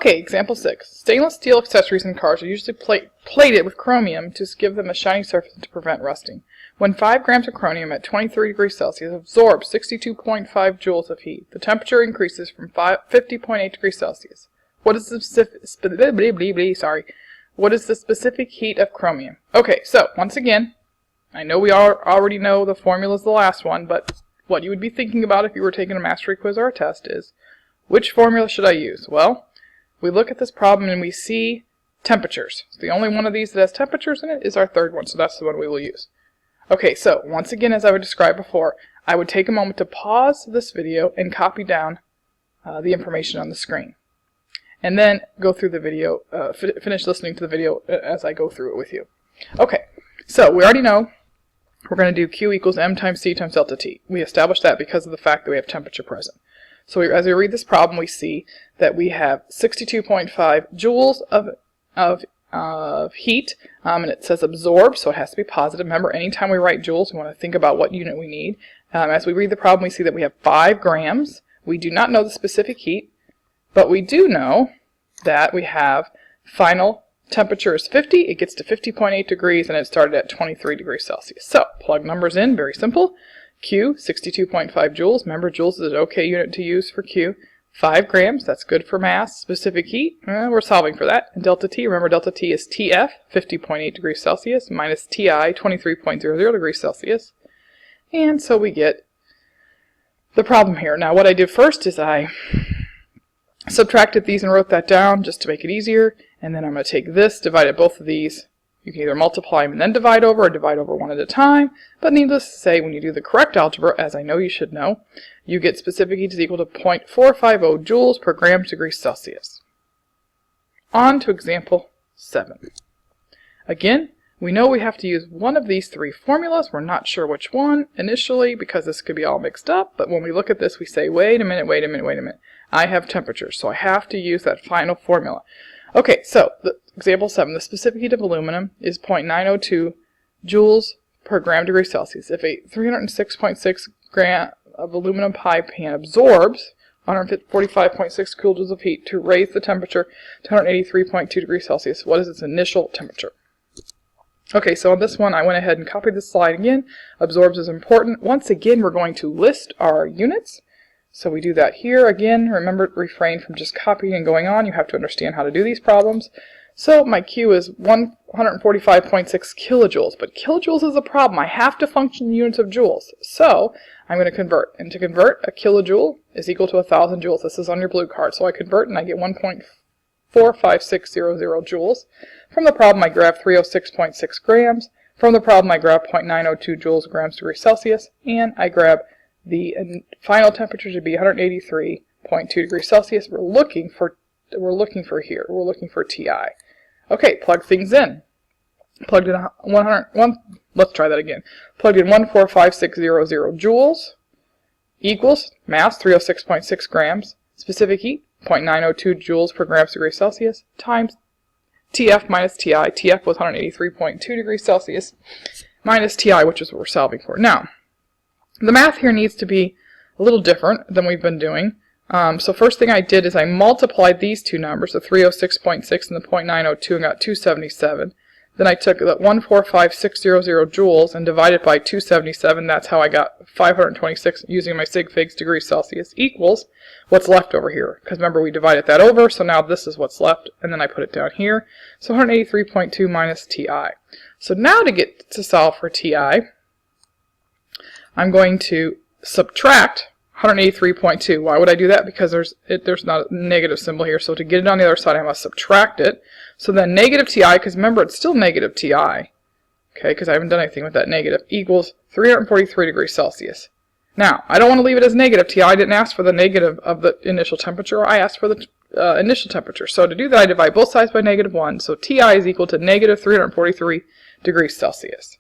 Okay, example 6. Stainless steel accessories in cars are usually plated with chromium to give them a shiny surface to prevent rusting. When 5 grams of chromium at 23 degrees Celsius absorbs 62.5 joules of heat, the temperature increases from 50.8 degrees Celsius. What is the specific heat of chromium? Okay, so once again, I know we already know the formula is the last one, but what you would be thinking about if you were taking a mastery quiz or a test is, which formula should I use? Well, we look at this problem and we see temperatures. The only one of these that has temperatures in it is our third one, so that's the one we will use. Okay, so once again, as I would describe before, I would take a moment to pause this video and copy down the information on the screen. And then go through the video, finish listening to the video as I go through it with you. Okay, so we already know we're going to do Q equals M times C times delta T. We established that because of the fact that we have temperature present. So as we read this problem, we see that we have 62.5 joules of heat, and it says absorb, so it has to be positive. Remember, anytime we write joules, we want to think about what unit we need. As we read the problem, we see that we have 5 grams. We do not know the specific heat, but we do know that we have final temperature is 50. It gets to 50.8 degrees, and it started at 23 degrees Celsius. So plug numbers in, very simple. Q, 62.5 joules. Remember, joules is an okay unit to use for Q. 5 grams, that's good for mass. Specific heat, we're solving for that. And delta T, remember delta T is TF, 50.8 degrees Celsius, minus TI, 23.00 degrees Celsius. And so we get the problem here. Now what I did first is I subtracted these and wrote that down just to make it easier. And then I'm going to take this, divided both of these. You can either multiply them and then divide over, or divide over one at a time. But needless to say, when you do the correct algebra, as I know you should know, you get specific heat is equal to 0.450 joules per gram degree Celsius. On to example 7. Again, we know we have to use one of these 3 formulas. We're not sure which one initially because this could be all mixed up. But when we look at this, we say, wait a minute. I have temperatures, so I have to use that final formula. Okay, so example 7, the specific heat of aluminum is 0.902 joules per gram degree Celsius. If a 306.6 gram of aluminum pie pan absorbs 145.6 kilojoules of heat to raise the temperature to 183.2 degrees Celsius, what is its initial temperature? Okay, so on this one, I went ahead and copied the slide again. Absorbs is important. Once again, we're going to list our units. So we do that here. Again, remember, refrain from just copying and going on. You have to understand how to do these problems. So my Q is 145.6 kilojoules, but kilojoules is a problem. I have to function in units of joules. So I'm going to convert. And to convert, a kilojoule is equal to 1,000 joules. This is on your blue card. So I convert and I get 1.45600 joules. From the problem, I grab 306.6 grams. From the problem, I grab 0.902 joules grams degree Celsius. And I grab the final temperature to be 183.2 degrees Celsius. We're looking for TI. Okay, plug things in. Plugged in let's try that again. Plugged in 1.45600 joules equals mass 306.6 grams, specific heat 0.902 joules per grams degree Celsius times TF minus TI. TF was 183.2 degrees Celsius minus TI, which is what we're solving for. Now, the math here needs to be a little different than we've been doing. So first thing I did is I multiplied these two numbers, the 306.6 and the 0.902, and got 277. Then I took the 1.45600 joules and divided by 277. That's how I got 526 using my sig figs degrees Celsius equals what's left over here. Because remember, we divided that over, so now this is what's left, and then I put it down here. So 183.2 minus TI. So now to solve for TI, I'm going to subtract 183.2. Why would I do that? Because there's not a negative symbol here. So to get it on the other side, I must subtract it. So then negative TI, because remember, it's still negative TI, okay, because I haven't done anything with that negative, equals 343 degrees Celsius. Now, I don't want to leave it as negative TI. I didn't ask for the negative of the initial temperature. I asked for the initial temperature. So to do that, I divide both sides by -1. So TI is equal to negative 343 degrees Celsius.